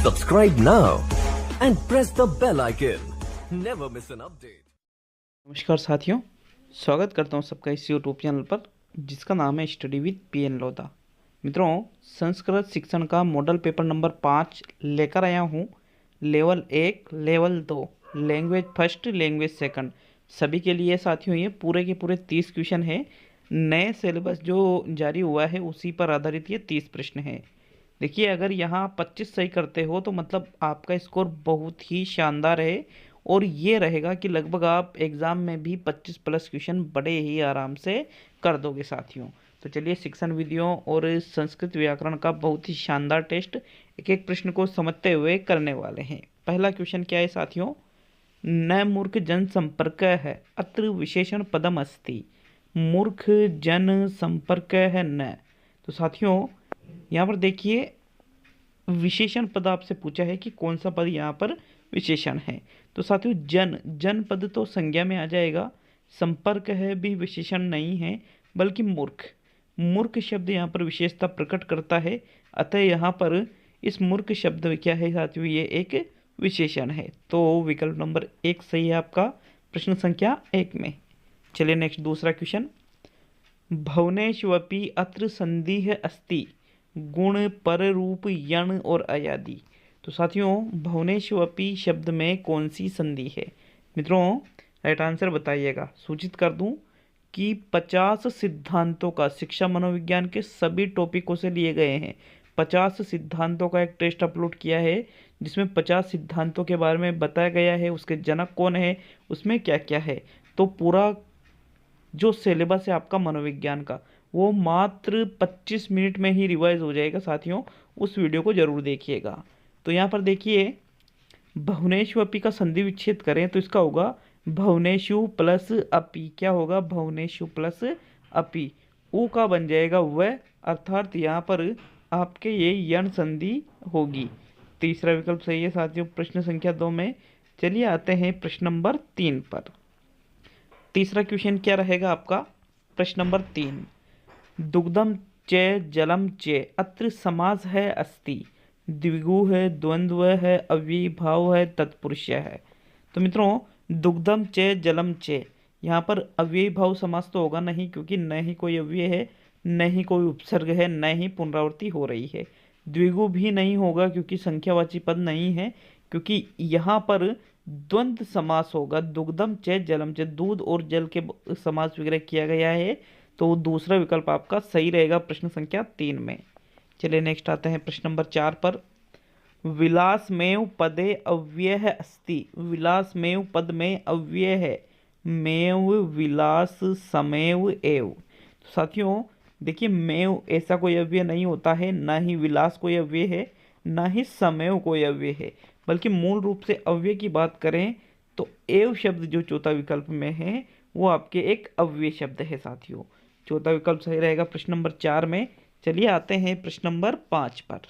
Subscribe now and press the bell icon. Never miss an update. नमस्कार साथियों, स्वागत करता हूं सबका इस यूट्यूब चैनल पर जिसका नाम है स्टडी विद पीएन लोधा। मित्रों, संस्कृत शिक्षण का मॉडल पेपर नंबर 5 लेकर आया हूं। Level 1, level 2, language first, language second, सभी के लिए साथियों ये पूरे के पूरे 30 क्वेश्चन है। नए सिलेबस जो जारी हुआ है उसी पर आधारित ये 30 प्रश्न है। देखिए, अगर यहाँ 25 सही करते हो तो मतलब आपका स्कोर बहुत ही शानदार है और ये रहेगा कि लगभग आप एग्ज़ाम में भी 25 प्लस क्वेश्चन बड़े ही आराम से कर दोगे साथियों। तो चलिए, शिक्षण विधियों और संस्कृत व्याकरण का बहुत ही शानदार टेस्ट एक एक प्रश्न को समझते हुए करने वाले हैं। पहला क्वेश्चन क्या है साथियों? न मूर्ख जन संपर्क है अत्र विशेषण पदम अस्ति। मूर्ख जन संपर्क है न। तो साथियों, यहाँ पर देखिए, विशेषण पद आपसे पूछा है कि कौन सा पद यहाँ पर विशेषण है। तो साथियों, जन पद तो संज्ञा में आ जाएगा। संपर्क है भी विशेषण नहीं है बल्कि मूर्ख शब्द यहाँ पर विशेषता प्रकट करता है। अतः यहाँ पर इस मूर्ख शब्द क्या है साथियों? ये एक विशेषण है। तो विकल्प नंबर 1 सही है आपका प्रश्न संख्या 1 में। चलिए नेक्स्ट, दूसरा क्वेश्चन। भवनेष्वपि अत्र संधिः अस्ति गुण पर रूप यण और अयादि। तो साथियों, भवनेष्वपि शब्द में कौन सी संधि है? मित्रों, राइट आंसर बताइएगा। सूचित कर दूं कि 50 सिद्धांतों का शिक्षा मनोविज्ञान के सभी टॉपिकों से लिए गए हैं। 50 सिद्धांतों का एक टेस्ट अपलोड किया है जिसमें 50 सिद्धांतों के बारे में बताया गया है, उसके जनक कौन है, उसमें क्या क्या है। तो पूरा जो सिलेबस है आपका मनोविज्ञान का वो मात्र 25 मिनट में ही रिवाइज हो जाएगा साथियों। उस वीडियो को जरूर देखिएगा। तो यहाँ पर देखिए, भुवनेष्वपि का संधि विच्छेद करें तो इसका होगा भुवनेषु प्लस अपि। क्या होगा? भुवनेषु प्लस अपि। ऊ का बन जाएगा वह, अर्थात यहाँ पर आपके ये यण संधि होगी। तीसरा विकल्प सही है साथियों प्रश्न संख्या 2 में। चलिए आते हैं प्रश्न नंबर 3 पर। तीसरा क्वेश्चन क्या रहेगा आपका? प्रश्न नंबर 3। दुग्धम च जलम च अत्र समास है अस्ति। द्विगु है, द्वंद्व है, अव्ययीभाव है, तत्पुरुष है। तो मित्रों, दुग्धम च जलम च, यहाँ पर अव्ययीभाव समास तो होगा नहीं क्योंकि न ही कोई अव्यय है, न ही कोई उपसर्ग है, न ही पुनरावृत्ति हो रही है। द्विगु भी नहीं होगा क्योंकि संख्यावाची पद नहीं है, क्योंकि यहाँ पर द्वंद्व समास होगा। दुग्धम च जलम च, दूध और जल के समास वगैरह किया गया है। तो दूसरा विकल्प आपका सही रहेगा प्रश्न संख्या 3 में। चलिए नेक्स्ट आते हैं प्रश्न नंबर 4 पर। विलासमेव पदे अव्यय अस्ति। विलासमेव पद में अव्यय है। मेव विलास समेव एव। तो साथियों देखिए, मेव ऐसा कोई अव्यय नहीं होता है, ना ही विलास कोई अव्यय है, ना ही समेव कोई अव्यय है, बल्कि मूल रूप से अव्यय की बात करें तो एव शब्द जो चौथा विकल्प में है वो आपके एक अव्यय शब्द है साथियों। चौथा विकल्प सही रहेगा प्रश्न नंबर 4 में। चलिए आते हैं प्रश्न नंबर 5 पर।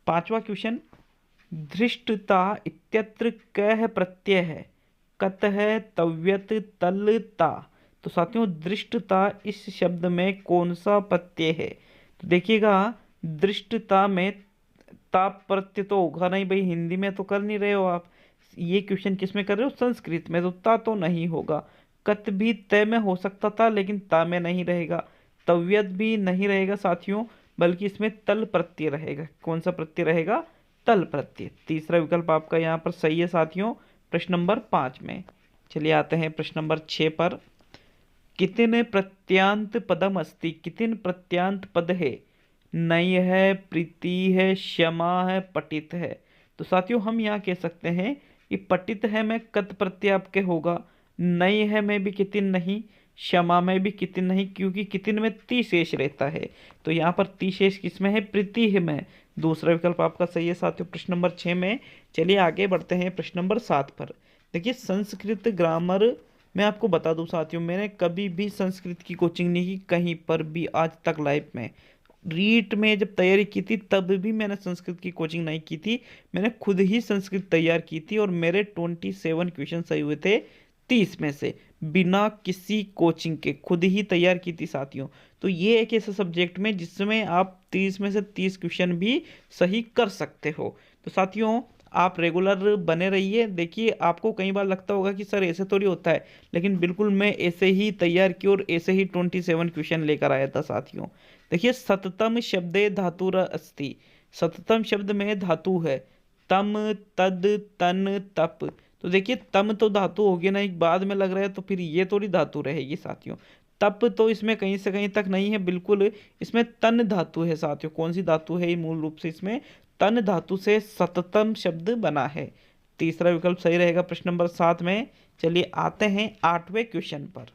पांचवा क्वेश्चन। धृष्टता इत्यत्र कः प्रत्यय है? कत है, तव्यत, तल, ता। तो साथियों, दृष्टता इस शब्द में कौन सा प्रत्यय है? तो देखिएगा, दृष्टता में ता प्रत्यय तो होगा नहीं भाई, हिंदी में तो कर नहीं रहे हो आप। ये क्वेश्चन किस में कर रहे हो? संस्कृत में। तो ता तो नहीं होगा। कत भी तय में हो सकता था लेकिन ता में नहीं रहेगा। तव्यत भी नहीं रहेगा साथियों, बल्कि इसमें तल प्रत्यय रहेगा। कौन सा प्रत्यय रहेगा? तल प्रत्यय। तीसरा विकल्प आपका यहाँ पर सही है साथियों प्रश्न नंबर 5 में। चलिए आते हैं प्रश्न नंबर 6 पर। कितिन प्रत्यांत पदम अस्ति। कितिन प्रत्यांत पद है? नय है, प्रीति है, क्षमा है, पठित है। तो साथियों, हम यहाँ कह सकते हैं कि पठित है में कत प्रत्यय आपके होगा, नय है में भी कितिन नहीं, क्षमा में भी कितिन नहीं, क्योंकि कितिन में ती शेष रहता है। तो यहाँ पर ती शेष किसमें है? प्रीति है में। दूसरा विकल्प आपका सही है साथियों प्रश्न नंबर 6 में। चलिए आगे बढ़ते हैं प्रश्न नंबर 7 पर। देखिए, संस्कृत ग्रामर मैं आपको बता दूं साथियों, मैंने कभी भी संस्कृत की कोचिंग नहीं की कहीं पर भी आज तक लाइफ में। रीट में जब तैयारी की थी तब भी मैंने संस्कृत की कोचिंग नहीं की थी, मैंने खुद ही संस्कृत तैयार की थी और मेरे 27 क्वेश्चन सही हुए थे 30 में से, बिना किसी कोचिंग के खुद ही तैयार की थी साथियों। तो ये एक ऐसा सब्जेक्ट में जिसमें आप 30 में से 30 क्वेश्चन भी सही कर सकते हो। तो साथियों आप रेगुलर बने रहिए। देखिए आपको कई बार लगता होगा कि सर ऐसे थोड़ी होता है, लेकिन बिल्कुल मैं ऐसे ही तैयार की और ऐसे ही 27 क्वेश्चन लेकर आया था साथियों। देखिए सततम शब्दे धातुर अस्ति, सततम शब्द में धातु है तम तद तन तप। तो देखिए तम तो धातु होगी ना, एक बाद में लग रहा है, तो फिर ये थोड़ी धातु रहेगी साथियों। तप तो इसमें कहीं से कहीं तक नहीं है, बिल्कुल इसमें तन धातु है साथियों। कौन सी धातु है ये? मूल रूप से इसमें तन धातु से सततम शब्द बना है। तीसरा विकल्प सही रहेगा प्रश्न नंबर 7 में। चलिए आते हैं 8वें क्वेश्चन पर।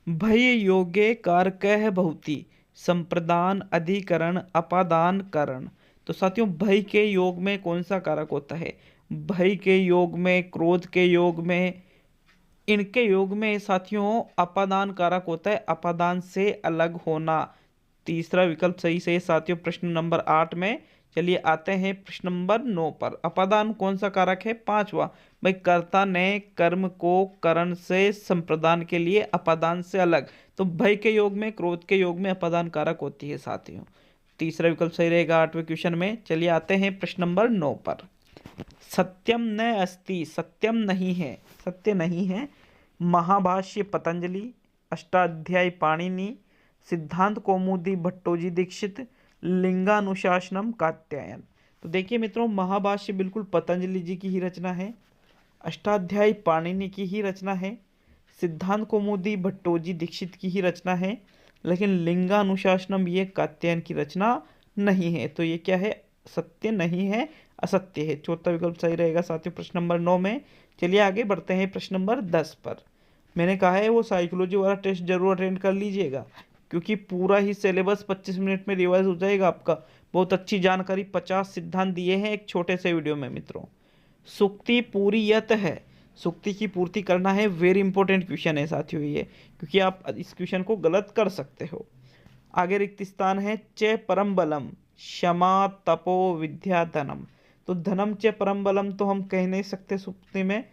भय योगे कारकः भवति संप्रदान अधिकरण अपादान करण। तो साथियों भय के योग में कौन सा कारक होता है? भय के योग में, क्रोध के योग में, इनके योग में साथियों अपादान कारक होता है, अपादान से अलग होना। तीसरा विकल्प सही से साथियों प्रश्न नंबर 8 में। चलिए आते हैं प्रश्न नंबर 9 पर। अपादान कौन सा कारक है? 5वां। भाई कर्ता ने कर्म को करण से संप्रदान के लिए अपादान से अलग। तो भय के योग में, क्रोध के योग में अपादान कारक होती है साथियों। तीसरा विकल्प सही रहेगा 8वें क्वेश्चन में। चलिए आते हैं प्रश्न नंबर 9 पर। सत्यम न अस्ति, सत्यम नहीं है, सत्य नहीं है। महाभाष्य पतंजलि, अष्टाध्यायी पाणिनि, सिद्धांत कौमुदी भट्टोजी दीक्षित, लिंगानुशासनम कात्यायन। तो देखिए मित्रों महाभाष्य बिल्कुल पतंजलि जी की ही रचना है, अष्टाध्यायी पाणिनि की ही रचना है, सिद्धांत कौमुदी भट्टोजी दीक्षित की ही रचना है, लेकिन लिंगानुशासनम ये कात्यायन की रचना नहीं है। तो ये क्या है? सत्य नहीं है, असत्य है। चौथा विकल्प सही रहेगा साथियों प्रश्न नंबर 9 में। चलिए आगे बढ़ते हैं प्रश्न नंबर 10 पर। मैंने कहा है वो साइकोलॉजी वाला टेस्ट जरूर अटेंड कर लीजिएगा, क्योंकि पूरा ही सिलेबस 25 मिनट में रिवाइज हो जाएगा आपका। बहुत अच्छी जानकारी, 50 सिद्धांत दिए हैं एक छोटे से वीडियो में मित्रों। सुक्ति पूरी यत है, सुक्ति की पूर्ति करना है, वेरी इंपॉर्टेंट क्वेश्चन है साथियों ये, क्योंकि आप इस क्वेश्चन को गलत कर सकते हो। आगे रिक्त स्थान है च परम बलम क्षमा तपो विद्या धनम। तो धनम च परम बलम तो हम कह नहीं सकते सुक्ति में,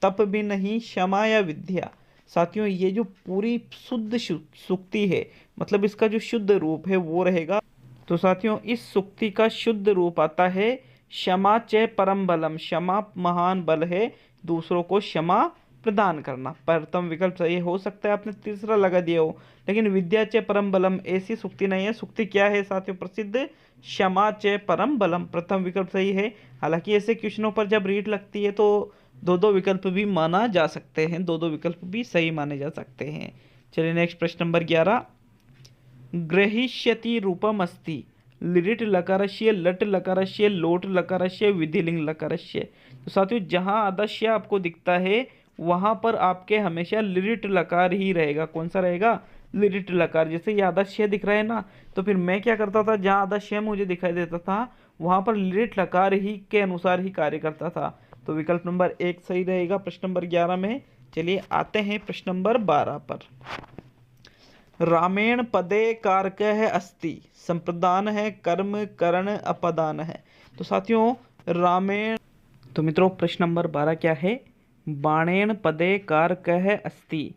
तप भी नहीं, क्षमा या विद्या। साथियों ये जो पूरी शुद्ध सुक्ति है, मतलब इसका जो शुद्ध रूप है वो रहेगा। तो साथियों इस सुक्ति का शुद्ध रूप आता है क्षमा च परम बलम, क्षमा महान बल है, दूसरों को क्षमा प्रदान करना। प्रथम विकल्प सही हो सकता है आपने तीसरा लगा दिया हो, लेकिन विद्या च परम बलम ऐसी सुक्ति नहीं है। सुक्ति क्या है साथियों? प्रसिद्ध क्षमा च परम बलम, प्रथम विकल्प सही है। हालांकि ऐसे क्वेश्चनों पर जब रीट लगती है तो दो विकल्प भी माना जा सकते हैं, दो विकल्प भी सही माने जा सकते हैं। चलिए नेक्स्ट प्रश्न नंबर 11। ग्रहिष्यति रूपम अस्ति लिरिट लकारस्य लट लकारस्य लोट लकारस्य विधिलिंग लकारस्य। तो साथियों जहां आदस्य आपको दिखता है वहां पर आपके हमेशा लिरिट लकार ही रहेगा। कौन सा रहेगा? लिरिट लकार। जैसे ये आदस्य दिख रहा है ना, तो फिर मैं क्या करता था, जहां आदस्य मुझे दिखाई देता था वहां पर लिरिट लकार ही के अनुसार ही कार्य करता था। तो विकल्प नंबर 1 सही रहेगा प्रश्न नंबर 11 में। चलिए आते हैं प्रश्न नंबर 12 पर। रामेण पदे कारकः अस्ति, संप्रदान है, कर्म करण अपादान है। तो साथियों रामेण, तो मित्रों प्रश्न नंबर 12 क्या है? बाणेन पदे कारकः अस्ति,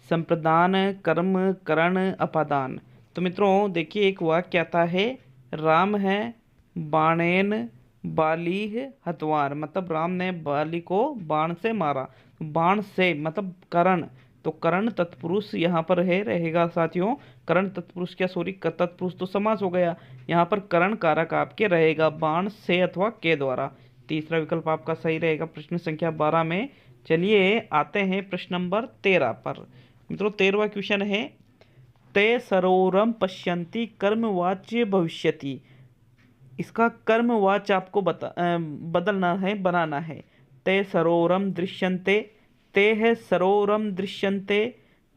संप्रदान कर्म करण अपादान। तो मित्रों देखिए एक वाक्य आता है, राम है बाणेन बाली हतवार, मतलब राम ने बाली को बाण से मारा। बाण से मतलब करण, तो करण तत्पुरुष यहाँ पर है रहेगा साथियों। करण तत्पुरुष क्या, सॉरी तत्पुरुष तो समास हो गया, यहाँ पर करण कारक आपके रहेगा बाण से अथवा के द्वारा। तीसरा विकल्प आपका सही रहेगा प्रश्न संख्या 12 में। चलिए आते हैं प्रश्न नंबर 13 पर। मित्रों 13वां क्वेश्चन है, ते सरोवरम पश्यन्ति कर्मवाच्य भविष्यति। इसका कर्मवाच्य आपको बदलना है, बनाना है। ते सरोवरम दृश्यन्ते, ते है सरोवरम दृश्यन्ते,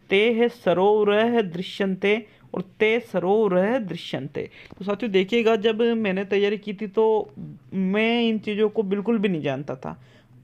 ते है सरोवर दृश्यन्ते और ते सरोवर दृश्यन्ते। तो साथियों देखिएगा जब मैंने तैयारी की थी तो मैं इन चीज़ों को बिल्कुल भी नहीं जानता था।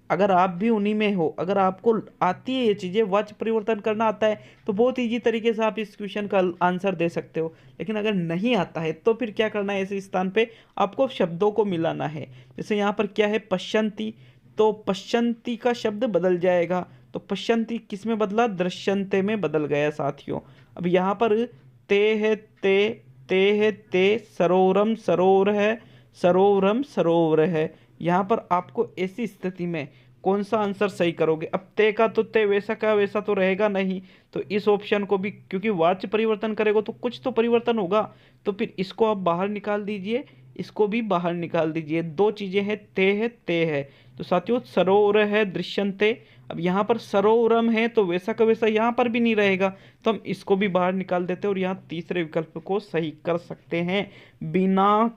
अगर आप भी उन्हीं में हो, अगर आपको आती है ये चीज़ें, वाच्य परिवर्तन करना आता है, तो बहुत ईजी तरीके से आप इस क्वेश्चन का आंसर दे सकते हो। लेकिन अगर नहीं आता है तो फिर क्या करना है, ऐसे स्थान पे आपको शब्दों को मिलाना है। जैसे यहाँ पर क्या है पश्यन्ति, तो पश्यन्ति का शब्द बदल जाएगा। तो पश्यन्ति किस में बदला? दृश्यन्ते में बदल गया साथियों। अब यहाँ पर ते है ते, ते है ते, सरोवरम सरोवर है, सरोवरम सरोवर है। यहाँ पर आपको ऐसी स्थिति में कौन सा आंसर सही करोगे? अब ते का तो ते वैसा का वैसा तो रहेगा नहीं, तो इस ऑप्शन को भी, क्योंकि वाच्य परिवर्तन करेगा तो कुछ तो परिवर्तन होगा, तो फिर इसको आप बाहर निकाल दीजिए, इसको भी बाहर निकाल दीजिए। दो चीजें हैं, ते है। तो साथियों सरोवर है दृश्यंते, अब यहाँ पर सरोवरम है तो वैसा का वैसा यहाँ पर भी नहीं रहेगा, तो हम इसको भी बाहर निकाल देते हैं और यहाँ तीसरे विकल्प को सही कर सकते हैं बिना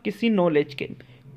किसी नॉलेज के।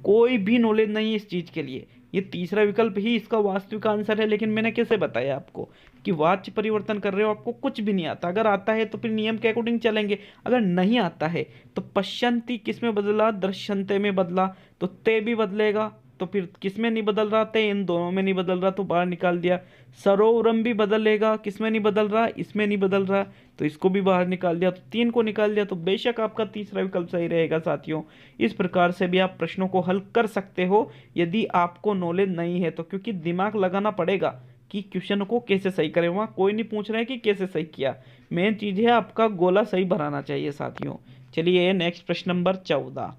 कोई भी नॉलेज नहीं है इस चीज के लिए, ये तीसरा विकल्प ही इसका वास्तविक आंसर है। लेकिन मैंने कैसे बताया आपको कि वाच्य परिवर्तन कर रहे हो, आपको कुछ भी नहीं आता। अगर आता है तो फिर नियम के अकॉर्डिंग चलेंगे, अगर नहीं आता है तो पश्यंती किस में बदला? दृश्यंते में बदला, तो ते भी बदलेगा। तो फिर किस में नहीं बदल रहा? ते इन दोनों में नहीं बदल रहा, तो बाहर निकाल दिया। सरोवरम भी बदलेगा, किस में नहीं बदल रहा? इसमें नहीं बदल रहा, तो इसको भी बाहर निकाल दिया, तो तीन को निकाल दिया, तो बेशक आपका तीसरा विकल्प सही रहेगा साथियों। इस प्रकार से भी आप प्रश्नों को हल कर सकते हो यदि आपको नॉलेज नहीं है तो, क्योंकि दिमाग लगाना पड़ेगा कि क्वेश्चन को कैसे सही करें। वहां कोई नहीं पूछ रहे हैं कि कैसे सही किया, मेन चीज है आपका गोला सही भराना चाहिए साथियों। चलिए नेक्स्ट प्रश्न नंबर 14।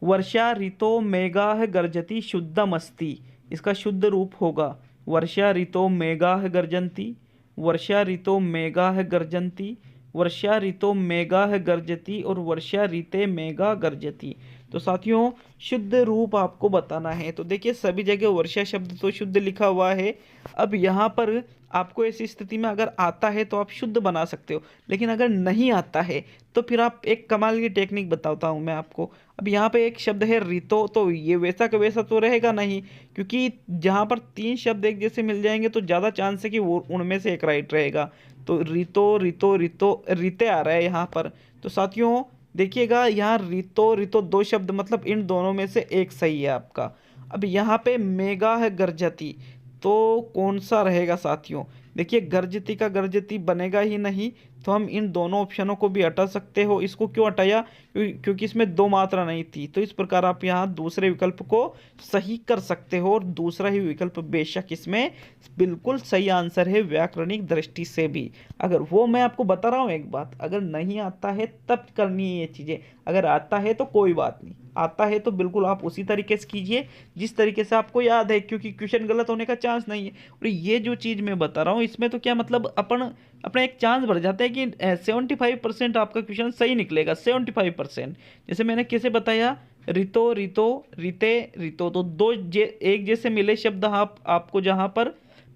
वर्षा ऋतो मेघाः गर्जति शुद्धमस्ति, इसका शुद्ध रूप होगा वर्षा ऋतो मेघाः गर्जन्ति, वर्षा ऋतो मेघाः गर्जन्ति, वर्षा ऋतो मेघाः गर्जति और वर्षा ऋते मेघा गर्जति। तो साथियों शुद्ध रूप आपको बताना है। तो देखिए सभी जगह वर्षा शब्द तो शुद्ध लिखा हुआ है। अब यहाँ पर आपको ऐसी स्थिति में अगर आता है तो आप शुद्ध बना सकते हो, लेकिन अगर नहीं आता है तो फिर आप एक कमाल की टेक्निक बताता हूँ मैं आपको। अब यहाँ पे एक शब्द है ऋतो, तो ये वैसा का वैसा तो रहेगा नहीं, क्योंकि जहाँ पर तीन शब्द एक जैसे मिल जाएंगे तो ज़्यादा चांस है कि वो उनमें से एक राइट रहेगा। तो ऋतो ऋतो ऋतो ऋते आ रहा है यहाँ पर। तो साथियों देखिएगा यहाँ ऋतो ऋतो दो शब्द, मतलब इन दोनों में से एक सही है आपका। अब यहाँ पे मेगा है गर्जती, तो कौन सा रहेगा साथियों? देखिए गर्जती का गर्जती बनेगा ही नहीं, तो हम इन दोनों ऑप्शनों को भी हटा सकते हो। इसको क्यों हटाया? क्योंकि इसमें दो मात्रा नहीं थी, तो इस प्रकार आप यहाँ दूसरे विकल्प को सही कर सकते हो और दूसरा ही विकल्प बेशक इसमें बिल्कुल सही आंसर है व्याकरणिक दृष्टि से भी। अगर वो मैं आपको बता रहा हूँ एक बात, अगर नहीं आता है तब करनी है ये चीज़ें, अगर आता है तो कोई बात नहीं, आता है तो बिल्कुल आप उसी तरीके से कीजिए जिस तरीके से आपको याद है, क्योंकि क्वेश्चन गलत होने का चांस नहीं है। और ये जो चीज़ मैं बता रहा हूँ इसमें तो क्या मतलब अपना एक चांस बढ़ जाता है कि 75% आपका क्वेश्चन सही निकलेगा, 75%। जैसे मैंने कैसे बताया, ऋतो ऋतो ऋते ऋतो, तो दो एक जैसे मिले शब्द आपको जहाँ पर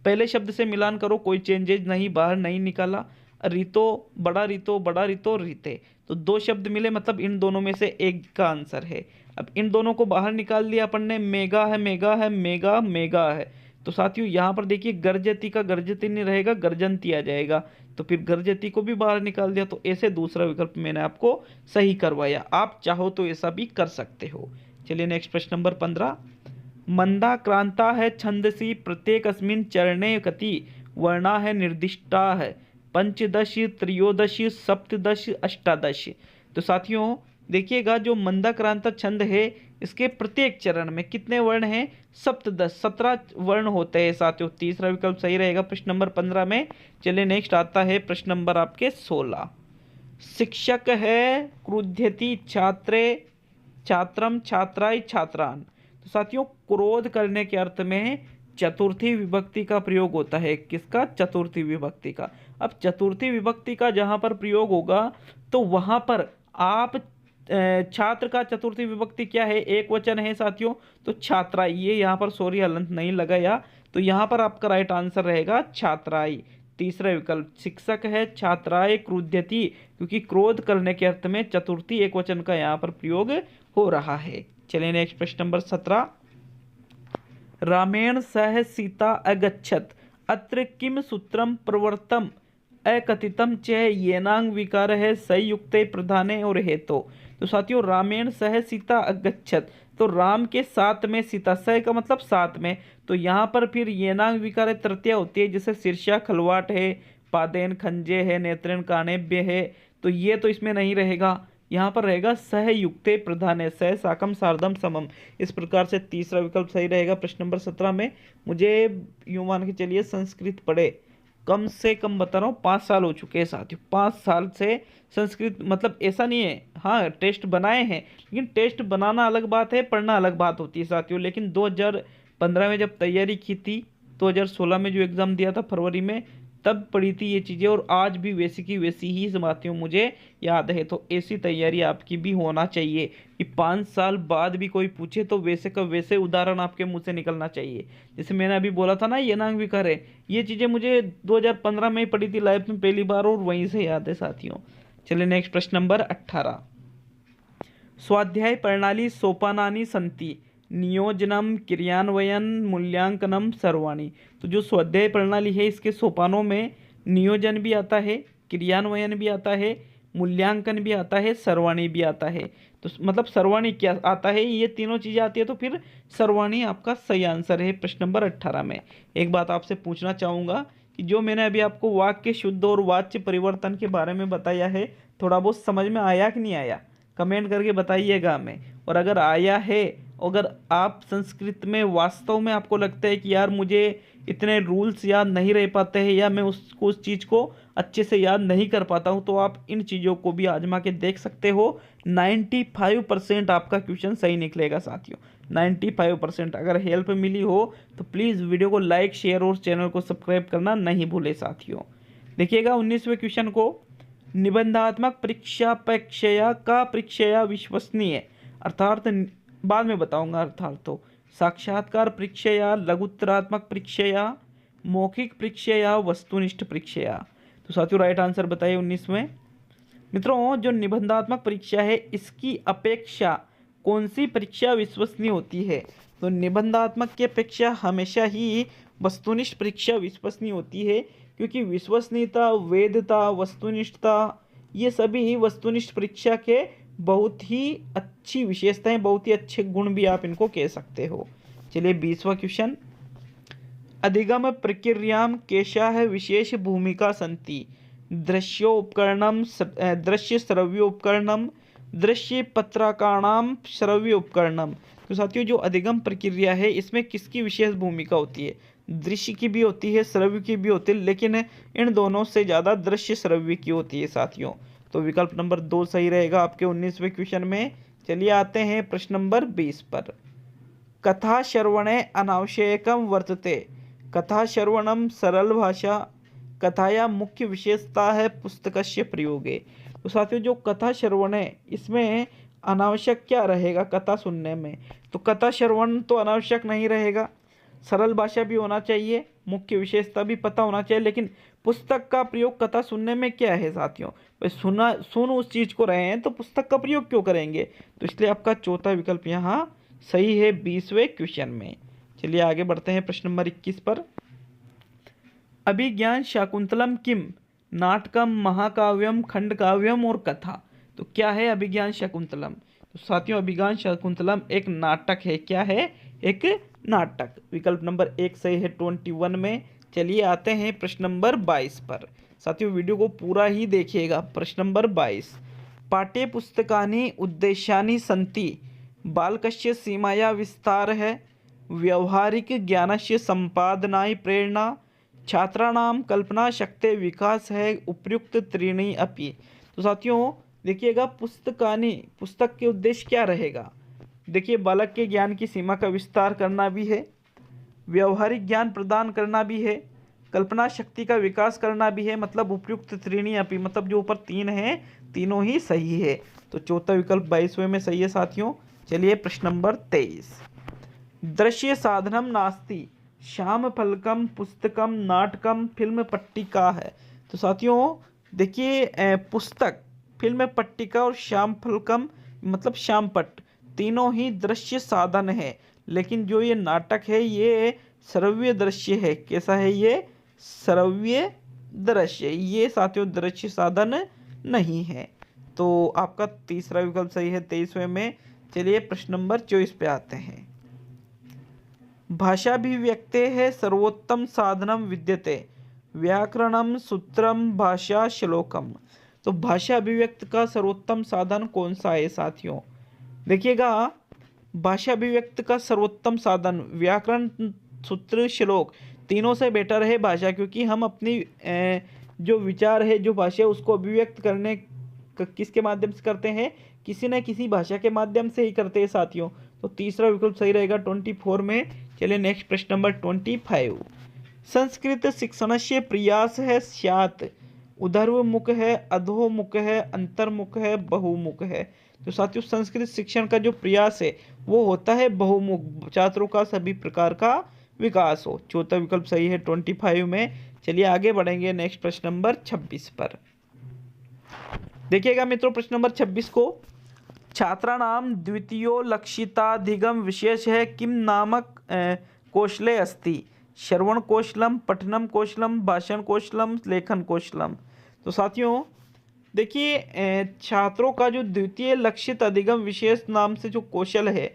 पहले शब्द से मिलान करो, कोई चेंजेज नहीं, बाहर नहीं निकाला। ऋतो बड़ा ऋतो ऋते, तो दो शब्द मिले, मतलब इन दोनों में से एक का आंसर है। अब इन दोनों को बाहर निकाल दिया अपन ने, मेगा है मेगा है मेगा मेगा है। तो साथियों यहाँ पर देखिए गर्जती का गर्जती नहीं रहेगा, गर्जंती आ जाएगा, तो फिर गर्जती को भी बाहर निकाल दिया। तो ऐसे दूसरा विकल्प मैंने आपको सही करवाया, आप चाहो तो ऐसा भी कर सकते हो। चलिए नेक्स्ट प्रश्न नंबर 15। मंदा क्रांता है छंदसी प्रत्येक अस्मिन् चरणे कति वर्णा है निर्दिष्टा है पंचदश त्रयोदश सप्तदश अष्टादश। तो साथियों देखिएगा जो मंदाक्रांता छंद है इसके प्रत्येक चरण में कितने वर्ण हैं? सप्तदश, 17 वर्ण होते हैं साथियों। तीसरा विकल्प सही रहेगा प्रश्न नंबर 15 में। चलिए नेक्स्ट आता है प्रश्न नंबर आपके 16। शिक्षक है क्रुध्यति छात्रे छात्रम छात्राय छात्रान। तो साथियों क्रोध करने के अर्थ में चतुर्थी विभक्ति का प्रयोग होता है। किसका? चतुर्थी विभक्ति का। अब चतुर्थी विभक्ति का जहां पर प्रयोग होगा तो वहां पर आप छात्र का चतुर्थी विभक्ति क्या है? एक वचन है साथियों, तो छात्राई। ये यहाँ पर सॉरी हलंत नहीं लगाया, तो यहाँ पर आपका राइट आंसर रहेगा छात्राई। तीसरा विकल्प शिक्षक है छात्राय क्रुध्यति, क्योंकि क्रोध करने के अर्थ में चतुर्थी एक वचन का यहाँ पर प्रयोग हो रहा है। चलिए नेक्स्ट प्रश्न नंबर 17। रामेण सह सीता अगच्छत अत्र किम सूत्रम प्रवर्तम अकथितम च येनांग विकार है संयुक्ते प्रधाने और हेतु। तो साथियों रामेण सह सीता अगच्छत, तो राम के साथ में सीता, सह का मतलब साथ में, तो यहाँ पर फिर येनांग विकार तृतीया होती है, जैसे शीर्षा खलवाट है, पादेन खंजे है, नेत्रेन कानेब्य है, तो ये तो इसमें नहीं रहेगा। यहाँ पर रहेगा सहयुक्ते प्रधाने, सह साकम सार्धम समम। इस प्रकार से तीसरा विकल्प सही रहेगा प्रश्न नंबर 17 में। मुझे यूं मान के चलिए संस्कृत पढ़े, कम से कम बता रहा हूँ 5 साल हो चुके हैं साथियों। 5 साल से संस्कृत, मतलब ऐसा नहीं है, हाँ टेस्ट बनाए हैं, लेकिन टेस्ट बनाना अलग बात है, पढ़ना अलग बात होती है साथियों। लेकिन 2015 में जब तैयारी की थी, 2016 में जो एग्ज़ाम दिया था फरवरी में, तब पढ़ी थी ये चीज़ें, और आज भी वैसी की वैसी ही साथियों मुझे याद है। तो ऐसी तैयारी आपकी भी होना चाहिए कि 5 साल बाद भी कोई पूछे तो वैसे का वैसे उदाहरण आपके मुंह से निकलना चाहिए। जैसे मैंने अभी बोला था ना, ये नांग विकार है, ये चीज़ें मुझे 2015 में ही पढ़ी थी लाइफ में पहली बार, और वहीं से याद है साथियों। चलिए नेक्स्ट प्रश्न नंबर 18। स्वाध्याय प्रणाली सोपानानि सन्ति, नियोजनम, क्रियान्वयन, मूल्यांकनम, सर्वाणि। तो जो स्वाध्याय प्रणाली है, इसके सोपानों में नियोजन भी आता है, क्रियान्वयन भी आता है, मूल्यांकन भी आता है, सर्वाणि भी आता है। तो मतलब सर्वाणि क्या आता है, ये तीनों चीज़ें आती है, तो फिर सर्वाणि आपका सही आंसर है प्रश्न नंबर 18 में। एक बात आपसे पूछना चाहूँगा कि जो मैंने अभी आपको वाक्य शुद्ध और वाच्य परिवर्तन के बारे में बताया है, थोड़ा बहुत समझ में आया कि नहीं आया, कमेंट करके बताइएगा हमें। और अगर आया है, अगर आप संस्कृत में वास्तव में आपको लगता है कि यार मुझे इतने रूल्स याद नहीं रह पाते हैं, या मैं उस चीज़ को अच्छे से याद नहीं कर पाता हूँ, तो आप इन चीज़ों को भी आजमा के देख सकते हो। 95% आपका क्वेश्चन सही निकलेगा साथियों, 95%। अगर हेल्प मिली हो तो प्लीज़ वीडियो को लाइक, शेयर और चैनल को सब्सक्राइब करना नहीं भूले साथियों। देखिएगा 19वें क्वेश्चन को, निबंधात्मक परीक्षापेक्षया का परीक्षया विश्वसनीय, अर्थात बाद में बताऊंगा अर्थात। तो साक्षात्कार परीक्षया, लघुत्तरात्मक परीक्षया, मौखिक परीक्षया, वस्तुनिष्ठ परीक्षया। तो साथियों राइट आंसर बताइए 19वें। मित्रों जो निबंधात्मक परीक्षा है, इसकी अपेक्षा कौन सी परीक्षा विश्वसनीय होती है? तो निबंधात्मक की अपेक्षा हमेशा ही वस्तुनिष्ठ परीक्षा विश्वसनीय होती है, क्योंकि विश्वसनीयता, वैधता, वस्तुनिष्ठता, ये सभी वस्तुनिष्ठ परीक्षा के बहुत ही अच्छी विशेषताएं, बहुत ही अच्छे गुण भी आप इनको कह सकते हो। चलिए 20वां क्वेश्चन, अधिगम प्रक्रियाम केशाः विशेष भूमिका सन्ति, दृश्योपकरणम, दृश्य श्रव्य उपकरणम, दृश्य पत्रकाणाम श्रव्य उपकरणम। तो साथियों जो अधिगम प्रक्रिया है, इसमें किसकी विशेष भूमिका होती है? दृश्य की भी होती है, श्रव्य की भी होती है, लेकिन इन दोनों से ज़्यादा दृश्य श्रव्य की होती है साथियों। तो विकल्प नंबर 2 सही रहेगा आपके 19वें क्वेश्चन में। चलिए आते हैं प्रश्न नंबर 20 पर। कथा श्रवणे अनावश्यकम वर्तते, कथा श्रवणम सरल भाषा, कथाया मुख्य विशेषता है पुस्तकस्य प्रयोगे। तो साथियों जो कथा श्रवण है, इसमें अनावश्यक क्या रहेगा कथा सुनने में? तो कथा श्रवण तो अनावश्यक नहीं रहेगा, सरल भाषा भी होना चाहिए, मुख्य विशेषता भी पता होना चाहिए, लेकिन पुस्तक का प्रयोग कथा सुनने में क्या है साथियों? भाई सुन उस चीज़ को रहे हैं तो पुस्तक का प्रयोग क्यों करेंगे? तो इसलिए आपका चौथा विकल्प यहाँ सही है 20वें क्वेश्चन में। चलिए आगे बढ़ते हैं प्रश्न नंबर 21 पर। अभिज्ञान शाकुंतलम किम, नाटकम, महाकाव्यम, खंडकाव्यम और कथा। तो क्या है अभिज्ञान शाकुंतलम? तो साथियों अभिज्ञान शाकुंतलम एक नाटक है। क्या है? एक नाटक। विकल्प नंबर 1 सही है 21 में। चलिए आते हैं प्रश्न नंबर 22 पर। साथियों वीडियो को पूरा ही देखिएगा। प्रश्न नंबर 22, पाठ्य पुस्तकानि उद्देश्यानि सन्ति, बालकस्य सीमाया विस्तार है, व्यवहारिक ज्ञानस्य संपादनाय प्रेरणा, छात्राणाम कल्पना शक्ति विकास है, उपयुक्त त्रीणि अपि। तो साथियों देखिएगा पुस्तकानि, पुस्तक के उद्देश्य क्या रहेगा? देखिए बालक के ज्ञान की सीमा का विस्तार करना भी है, व्यवहारिक ज्ञान प्रदान करना भी है, कल्पना शक्ति का विकास करना भी है, मतलब उपयुक्त त्रीणि अपि, मतलब जो ऊपर 3 है तीनों ही सही है। तो चौथा विकल्प 22वें में सही है साथियों। चलिए प्रश्न नंबर 23, दृश्य साधनम नास्ति, श्याम फलकम, पुस्तकम, नाटकम, फिल्म पट्टिका है। तो साथियों देखिए पुस्तक, फिल्म पट्टिका और श्याम फलकम मतलब श्याम पट्ट, तीनों ही दृश्य साधन है, लेकिन जो ये नाटक है ये श्रव्य दृश्य है। कैसा है ये? श्रव्य दृश्य। ये साथियों दृश्य साधन नहीं है। तो आपका तीसरा विकल्प सही है 23वें में। चलिए प्रश्न नंबर 24 पे आते हैं। भाषाभिव्यक्ते है सर्वोत्तम साधनम विद्यते, व्याकरणम, सूत्रम, भाषा, श्लोकम। तो भाषा अभिव्यक्त का सर्वोत्तम साधन कौन सा है साथियों? देखिएगा भाषा अभिव्यक्त का सर्वोत्तम साधन व्याकरण, सूत्र, श्लोक, तीनों से बेटर है भाषा, क्योंकि हम अपनी जो विचार है, जो भाषा है, उसको अभिव्यक्त करने किसके माध्यम से करते हैं, किसी न किसी भाषा के माध्यम से ही करते हैं साथियों। तो तीसरा विकल्प सही रहेगा 24 में। चलिए नेक्स्ट प्रश्न नंबर 25। संस्कृत शिक्षणस्य प्रयास है स्यात् उर्ध्वमुख है, अधोमुख है, अंतर्मुख है, बहुमुख है। तो साथियों संस्कृत शिक्षण का जो प्रयास है वो होता है बहुमुख, छात्रों का सभी प्रकार का विकास हो। चौथा विकल्प सही है 25 में। चलिए आगे बढ़ेंगे नेक्स्ट प्रश्न नंबर 26 पर। देखिएगा मित्रों प्रश्न नंबर 26 को, छात्राणाम द्वितीयो लक्षिताधिगम विशेष है किम नामक कौशले अस्ति, श्रवण कौशलम, पठनम कौशलम, भाषण कौशलम, लेखन कौशलम। तो साथियों देखिए छात्रों का जो द्वितीय लक्षित अधिगम विशेष नाम से जो कौशल है,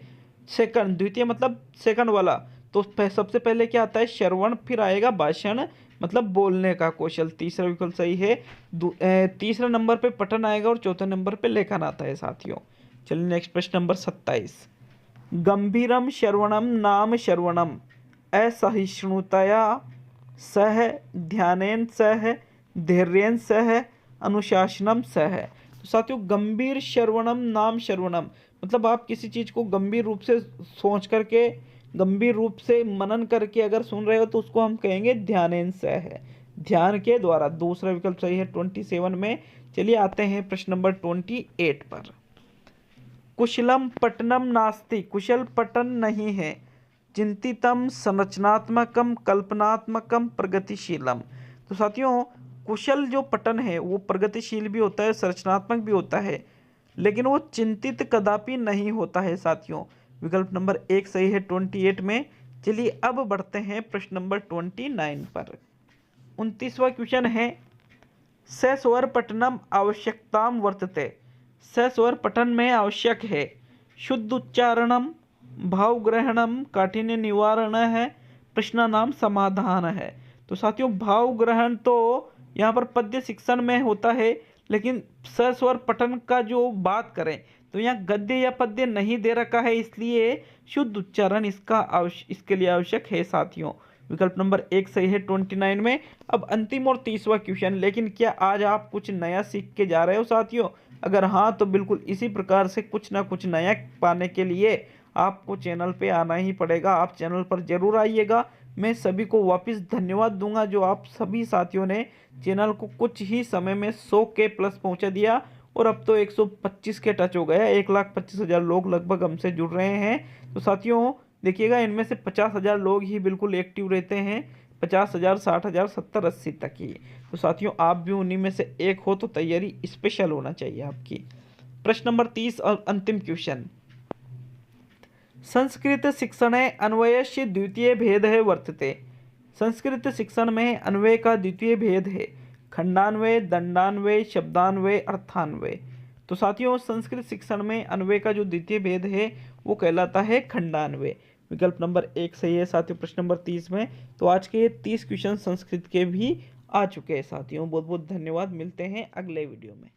सेकंड, द्वितीय मतलब सेकंड वाला, तो सबसे पहले क्या आता है श्रवण, फिर आएगा भाषण मतलब बोलने का कौशल। तीसरा विकल्प सही है। तीसरा नंबर पे पठन आएगा और चौथे नंबर पे लेखन आता है साथियों। चलिए नेक्स्ट प्रश्न नंबर 27। गंभीरम श्रवणम नाम श्रवणम असहिष्णुतया सह ध्यानेन सह धैर्येन सह अनुशासनम सह। तो साथियों गंभीर श्रवणम नाम श्रवणम मतलब आप किसी चीज़ को गंभीर रूप से सोच करके, गंभीर रूप से मनन करके अगर सुन रहे हो तो उसको हम कहेंगे ध्यानेन सह, ध्यान के द्वारा। दूसरा विकल्प सही है 27 में। चलिए आते हैं प्रश्न नंबर 28 पर। कुशलम पठनम नास्ति, कुशल पठन नहीं है, चिंतितम संरचनात्मकम कल्पनात्मकम प्रगतिशीलम। तो साथियों कुशल जो पठन है वो प्रगतिशील भी होता है, संरचनात्मक भी होता है, लेकिन वो चिंतित कदापि नहीं होता है साथियों। विकल्प नंबर 1 सही है 28 में। चलिए अब बढ़ते हैं प्रश्न नंबर 29 पर। 29वां क्वेश्चन है, सस्वर पठनम आवश्यकताम वर्तते, सस्वर पठन में आवश्यक है शुद्ध उच्चारणम, भावग्रहणम, काठिन्य निवारण है, प्रश्नानाम समाधान है। तो साथियों भाव ग्रहण तो यहाँ पर पद्य शिक्षण में होता है, लेकिन सस्वर पठन का जो बात करें तो यहाँ गद्य या पद्य नहीं दे रखा है, इसलिए शुद्ध उच्चारण इसके लिए आवश्यक है साथियों। विकल्प नंबर 1 सही है 29 में। अब अंतिम और 30वां क्वेश्चन, लेकिन क्या आज आप कुछ नया सीख के जा रहे हो साथियों? अगर हाँ तो बिल्कुल इसी प्रकार से कुछ ना कुछ नया पाने के लिए आपको चैनल पे आना ही पड़ेगा। आप चैनल पर जरूर आइएगा। मैं सभी को वापस धन्यवाद दूंगा जो आप सभी साथियों ने चैनल को कुछ ही समय में 100 के प्लस पहुंचा दिया और अब तो 125 के टच हो गया। 1,25,000 लोग लगभग हमसे जुड़ रहे हैं। तो साथियों देखिएगा इनमें से 50,000 लोग ही बिल्कुल एक्टिव रहते हैं, 50,000, 60,000, 70, 80 तक ही। तो साथियों आप भी उन्हीं में से एक हो तो तैयारी स्पेशल होना चाहिए आपकी। प्रश्न नंबर 30 और अंतिम क्वेश्चन, संस्कृत शिक्षणे अन्वयस्य द्वितीय भेद है वर्तते। संस्कृत शिक्षण में अन्वय का द्वितीय भेद है खंडान्वय, दंडान्वय, शब्दान्वय, अर्थान्वय। तो साथियों संस्कृत शिक्षण में अन्वय का जो द्वितीय भेद है वो कहलाता है खंडान्वय। विकल्प नंबर 1 सही है साथियों प्रश्न नंबर 30 में। तो आज के ये 30 क्वेश्चन संस्कृत के भी आ चुके हैं साथियों। बहुत बहुत धन्यवाद, मिलते हैं अगले वीडियो में।